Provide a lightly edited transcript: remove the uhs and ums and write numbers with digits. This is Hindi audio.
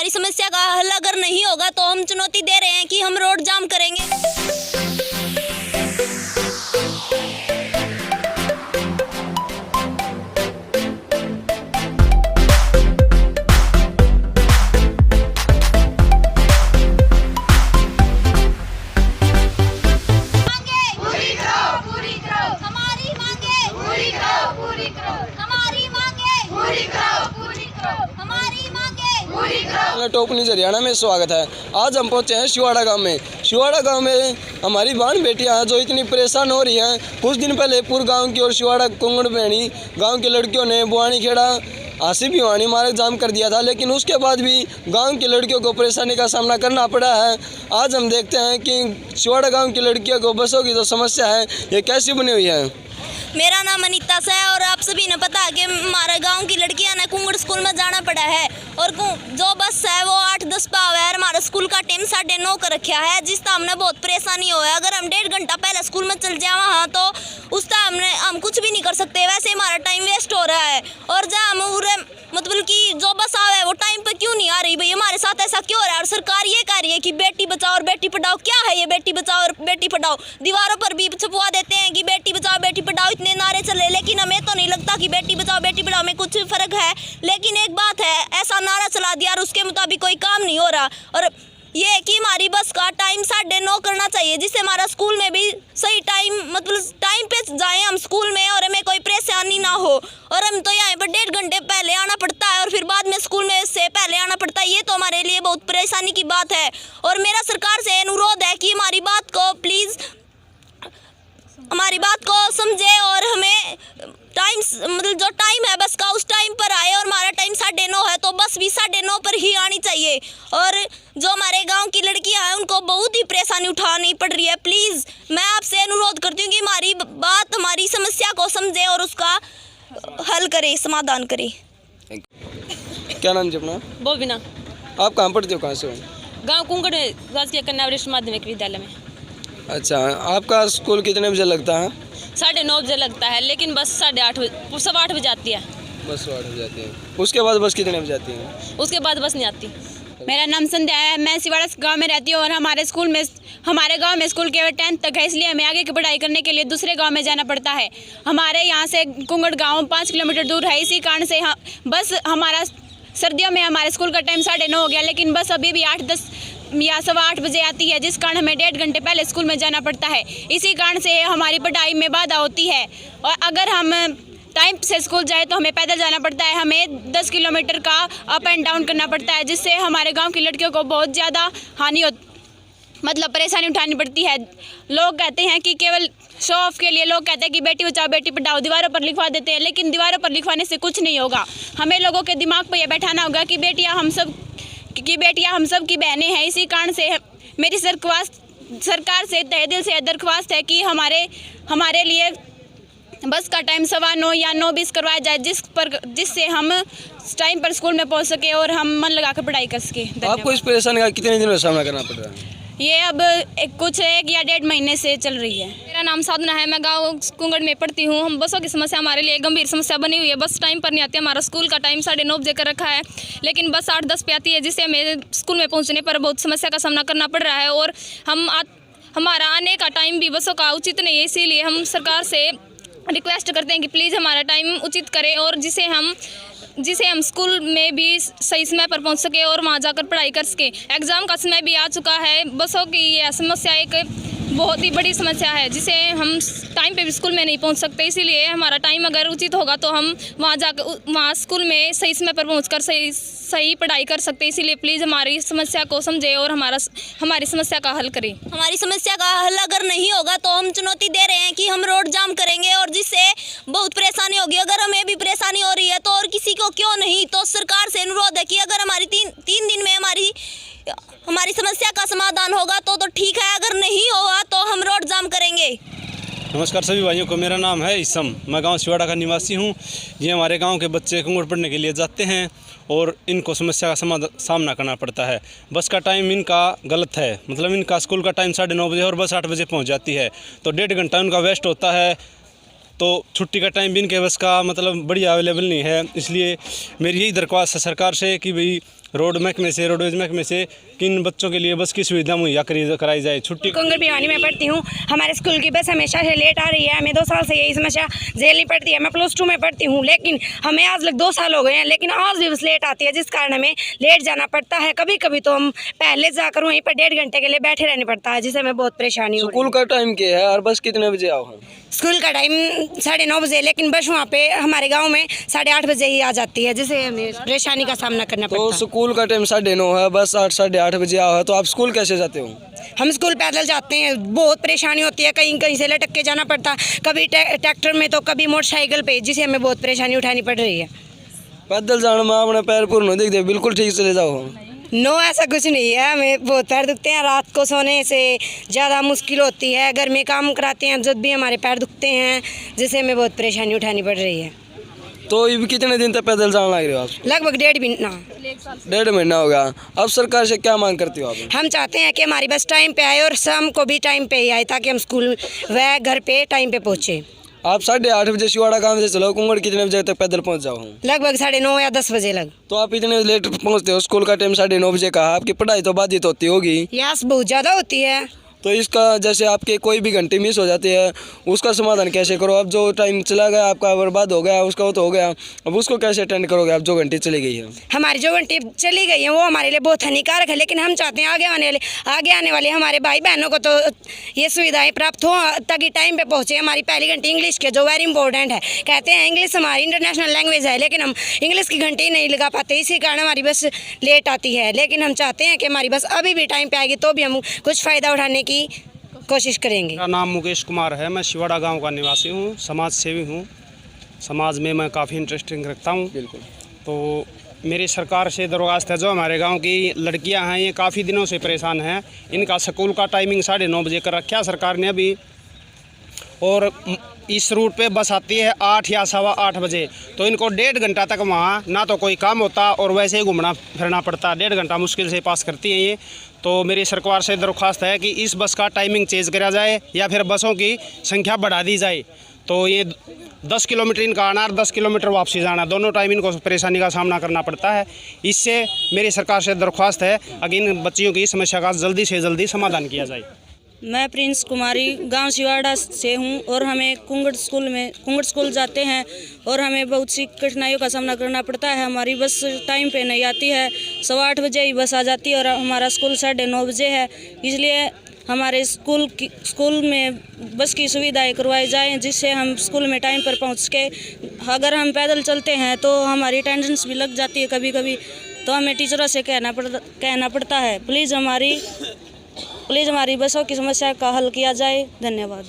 हमारी समस्या का हल अगर नहीं होगा तो हम चुनौती दे रहे हैं कि हम रोड जाम करेंगे। टॉप न्यूज़ हरियाणा में स्वागत है। आज हम पहुंचे हैं शिवाड़ा गांव में। शिवाड़ा गांव में हमारी बहन बेटियां जो इतनी परेशान हो रही हैं। कुछ दिन पहले पूरे गांव की और शिवाड़ा कुंगड़ बहनी गांव की लड़कियों ने बुआनी खेड़ा आसिफ भिवानी मार्ग जाम कर दिया था, लेकिन उसके बाद भी गांव की लड़कियों को परेशानी का सामना करना पड़ा है। आज हम देखते हैं कि शिवाड़ा गाँव की लड़कियों को बसों की जो समस्या है ये कैसी बनी हुई है। मेरा नाम अनीता सा है और आप सभी ने पता है कि हमारे गांव की लड़कियां ने कुंगड़ स्कूल में जाना पड़ा है और जो बस है वो 8-10 पाव है। हमारे स्कूल का टाइम 9:30 कर रखा है, जिसका हमने बहुत परेशानी हो है। अगर हम 1.5 घंटा पहले स्कूल में चल जाए वहाँ तो उसका हम कुछ भी नहीं कर सकते। वैसे हमारा टाइम वेस्ट हो रहा है और जहाँ हम मतलब कि जो बस आवे वो टाइम पे क्यों नहीं आ रही भाई, हमारे साथ ऐसा क्यों हो रहा है। और सरकार ये कह रही है कि बेटी बचाओ और बेटी पढ़ाओ। क्या है ये बेटी बचाओ और बेटी पढ़ाओ? दीवारों पर भी छपवा देते हैं कि बेटी बचाओ बेटी पढ़ाओ, इतने नारे चले, लेकिन हमें तो नहीं लगता कि बेटी बचाओ बेटी पढ़ाओ में कुछ फर्क है। लेकिन एक बात है, ऐसा नारा चला दिया और उसके मुताबिक कोई काम नहीं हो रहा। और ये है कि हमारी बस का टाइम 9:30 करना चाहिए, जिससे हमारा स्कूल में भी सही टाइम मतलब टाइम पे जाएं हम स्कूल में और हमें कोई परेशानी ना हो। और हम तो यहाँ पर 1.5 घंटे पहले आना पड़ता है और फिर बाद में स्कूल में से पहले आना पड़ता है। ये तो हमारे लिए बहुत परेशानी की बात है और मेरा सरकार से अनुरोध है कि हमारी बात को प्लीज़ हमारी बात को समझे और हमें टाइम मतलब जो टाइम है बस का उस टाइम पर आए। और हमारा टाइम 9:30 है तो बस भी 9:30 पर ही आनी चाहिए। और जो हमारे गांव की लड़कियां हैं उनको बहुत ही परेशानी उठानी पड़ रही है। प्लीज़ मैं आपसे अनुरोध करती हूँ कि हमारी बात हमारी समस्या को समझे और उसका हल करे, समाधान करे। क्या नाम जी अपना? बोबिना। आप कहाँ पढ़ते हो, कहाँ से हो? गांव कुंगड़ राजकीय कन्या वरिष्ठ माध्यमिक विद्यालय में। अच्छा, आपका स्कूल कितने बजे लगता है? 9:30 बजे लगता है, लेकिन बस 8:30 सवा 8 बजे आती है। बस 8 बजे आती है। उसके बाद बस कितने बजे आती है? उसके बाद बस नहीं आती। मेरा नाम संध्या है, मैं शिवाड़ा गांव में रहती हूँ और हमारे गांव में स्कूल केवल 10th तक है, इसलिए हमें आगे की पढ़ाई करने के लिए दूसरे गांव में जाना पड़ता है। हमारे यहाँ से कुंगड़ गांव 5 किलोमीटर दूर है, इसी कारण से बस हमारा सर्दियों में हमारे स्कूल का टाइम 9:30 हो गया, लेकिन बस अभी भी 8-10 या सवा 8 बजे आती है, जिस कारण हमें 1.5 घंटे पहले स्कूल में जाना पड़ता है। इसी कारण से हमारी पढ़ाई में बाधा होती है और अगर हम टाइम से स्कूल जाए तो हमें पैदल जाना पड़ता है। हमें 10 किलोमीटर का अप एंड डाउन करना पड़ता है, जिससे हमारे गांव की लड़कियों को बहुत ज़्यादा मतलब परेशानी उठानी पड़ती है। लोग कहते हैं कि केवल शो ऑफ के लिए लोग कहते हैं कि बेटी बचाओ बेटी पढ़ाओ, दीवारों पर लिखवा देते हैं, लेकिन दीवारों पर लिखवाने से कुछ नहीं होगा। हमें लोगों के दिमाग पर यह बैठाना होगा कि बेटियाँ हम सब की बहनें हैं। इसी कारण से मेरी सरकार से तहे दिल से दरख्वास्त है कि हमारे लिए बस का टाइम 9:15 या 9:20 करवाया जाए, जिससे हम टाइम पर स्कूल में पहुंच सके और हम मन लगाकर पढ़ाई कर सके। आपको इस परेशानी का कितने दिनों में सामना करना पड़ रहा है? ये अब 1 या 1.5 महीने से चल रही है। मेरा नाम साधना है, मैं गांव कुंगड़ में पढ़ती हूं। हम बसों की समस्या हमारे लिए गंभीर समस्या बनी हुई है। बस टाइम पर नहीं आती। हमारा स्कूल का टाइम 9:30 बजे कर रखा है, लेकिन बस 8-10 पे आती है, जिससे हमें स्कूल में पहुंचने पर बहुत समस्या का सामना करना पड़ रहा है। और हमारा आने का टाइम भी बसों का उचित नहीं है, इसीलिए हम सरकार से रिक्वेस्ट करते हैं कि प्लीज़ हमारा टाइम उचित करें और जिसे हम स्कूल में भी सही समय पर पहुंच सके और वहां जाकर पढ़ाई कर सके। एग्ज़ाम का समय भी आ चुका है। बसों की यह समस्या एक बहुत ही बड़ी समस्या है, जिसे हम टाइम पे भी स्कूल में नहीं पहुंच सकते। इसीलिए हमारा टाइम अगर उचित होगा तो हम वहाँ स्कूल में सही समय पर पहुंचकर सही पढ़ाई कर सकते। इसीलिए प्लीज़ हमारी समस्या को समझे और हमारी समस्या का हल करें। हमारी समस्या का हल अगर नहीं होगा तो हम चुनौती दे रहे हैं कि हम रोड जाम करेंगे और जिससे बहुत परेशानी होगी। अगर हमें भी परेशानी हो रही है तो और किसी को क्यों नहीं। तो सरकार से अनुरोध है कि अगर हमारी तीन दिन में हमारी समस्या का समाधान होगा तो ठीक है, अगर नहीं होगा तो हम रोड जाम करेंगे। नमस्कार सभी भाइयों को, मेरा नाम है इसम, मैं गांव शिवाड़ा का निवासी हूं। ये हमारे गांव के बच्चे कुंगड़ पढ़ने के लिए जाते हैं और इनको समस्या का सामना करना पड़ता है। बस का टाइम इनका गलत है, मतलब इनका स्कूल का टाइम 9:30 बजे और बस 8 बजे पहुंच जाती है, तो 1.5 घंटा उनका वेस्ट होता है। तो छुट्टी का टाइम भी इनके बस का मतलब बढ़िया अवेलेबल नहीं है। इसलिए मेरी यही दरख्वास्त है सरकार से कि भाई रोडवेज महकमे से किन बच्चों के लिए बस की सुविधा मुहैया कराई जाए। छुट्टी कुंगड़ भिवानी में पढ़ती हूँ। हमारे स्कूल की बस हमेशा से लेट आ रही है। हमें 2 साल से यही समस्या झेलनी पड़ती है। मैं +2 में पढ़ती हूँ, लेकिन हमें आज लग 2 साल हो गए हैं, लेकिन आज भी बस लेट आती है, जिस कारण हमें लेट जाना पड़ता है। कभी कभी तो हम पहले जाकर वहीं पर 1.5 घंटे के लिए बैठे रहने पड़ता है, जिससे हमें बहुत परेशानी हो रही है। स्कूल का टाइम क्या है और बस कितने बजे आओ हम? स्कूल का टाइम 9:30 बजे, लेकिन बस वहाँ पे हमारे गाँव में 8:30 बजे ही आ जाती है, जिससे हमें परेशानी का सामना करना तो पड़ता है। स्कूल का टाइम 9:30 है, बस 8 साढ़े 8 बजे आओ है, तो आप स्कूल कैसे जाते हो? हम स्कूल पैदल जाते हैं। बहुत परेशानी होती है, कहीं कहीं से लटक के जाना पड़ता है, कभी ट्रैक्टर में तो कभी मोटरसाइकिल पे, जिसे हमें बहुत परेशानी उठानी पड़ रही है। पैदल जाने में अपने पैर पूर्ण दिख दे, बिल्कुल ठीक चले जाओ। नो, ऐसा कुछ नहीं है। हमें बहुत पैर दुखते हैं, रात को सोने से ज़्यादा मुश्किल होती है। घर में काम कराते हैं जब भी हमारे पैर दुखते हैं, जिससे हमें बहुत परेशानी उठानी पड़ रही है। तो ये कितने दिन तक पैदल जाना लग रहे हो आप? लगभग 1.5 महीना। 1.5 महीना होगा। अब सरकार से क्या मांग करती हो आप? हम चाहते हैं कि हमारी बस टाइम पे आए और शाम को भी टाइम पे ही आए, ताकि हम स्कूल व घर पे टाइम पे पहुँचे। आप 8:30 बजे शिवाड़ा गाँव से चलो, कुंगड़ कितने बजे तक पैदल पहुँच जाओ? लगभग 9:30 या 10 बजे लग। तो आप इतने लेट पहुँचते हो, स्कूल का टाइम 9:30 बजे का, आपकी पढ़ाई तो बाधित होती होगी। यास बहुत ज़्यादा होती है। तो इसका जैसे आपके कोई भी घंटे मिस हो जाती है, उसका समाधान कैसे करो? अब जो टाइम चला गया आपका, बर्बाद हो गया, उसका वो तो हो गया, अब उसको कैसे अटेंड करोगे आप, जो घंटे चली गई है? हमारी जो घंटी चली गई है वो हमारे लिए बहुत हानिकारक है, लेकिन हम चाहते हैं आगे आने वाले हमारे भाई बहनों को तो ये सुविधाएं प्राप्त हो, ताकि टाइम पे पहुँचे। हमारी पहली घंटी इंग्लिश की, जो वेरी इंपॉर्टेंट है। कहते हैं इंग्लिश हमारी इंटरनेशनल लैंग्वेज है, लेकिन हम इंग्लिश की घंटी नहीं लगा पाते, इसी कारण हमारी बस लेट आती है। लेकिन हम चाहते हैं कि हमारी बस अभी भी टाइम पे आएगी, तो भी हम कुछ फ़ायदा उठाने की कोशिश करेंगे। मेरा नाम मुकेश कुमार है, मैं शिवाड़ा गांव का निवासी हूं, समाज सेवी हूं। समाज में मैं काफ़ी इंटरेस्टिंग रखता हूं। बिल्कुल। तो मेरी सरकार से दरख्वास्त है, जो हमारे गांव की लड़कियां हैं ये काफ़ी दिनों से परेशान हैं। इनका स्कूल का टाइमिंग 9:30 बजे कर रखा है सरकार ने अभी, और इस रूट पे बस आती है 8 या 8:15 बजे। तो इनको 1.5 घंटा तक वहाँ ना तो कोई काम होता और वैसे ही घूमना फिरना पड़ता। 1.5 घंटा मुश्किल से पास करती हैं ये। तो मेरी सरकार से दरख्वास्त है कि इस बस का टाइमिंग चेंज करा जाए, या फिर बसों की संख्या बढ़ा दी जाए। तो ये 10 किलोमीटर इनका आना और 10 किलोमीटर वापसी जाना, दोनों टाइम इनको परेशानी का सामना करना पड़ता है। इससे मेरी सरकार से दरख्वास्त है कि इन बच्चियों की समस्या का जल्दी से जल्दी समाधान किया जाए। मैं प्रिंस कुमारी गांव शिवाड़ा से हूं, और हमें कुंगड़ स्कूल जाते हैं, और हमें बहुत सी कठिनाइयों का सामना करना पड़ता है। हमारी बस टाइम पे नहीं आती है, 8:15 बजे ही बस आ जाती है, और हमारा स्कूल 9:30 बजे है। इसलिए हमारे स्कूल में बस की सुविधाएं करवाई जाएं, जिससे हम स्कूल में टाइम पर पहुंच के, अगर हम पैदल चलते हैं तो हमारी अटेंडेंस भी लग जाती है कभी कभी, तो हमें टीचरों से कहना पड़ता है प्लीज़ हमारी बसों की समस्या का हल किया जाए। धन्यवाद।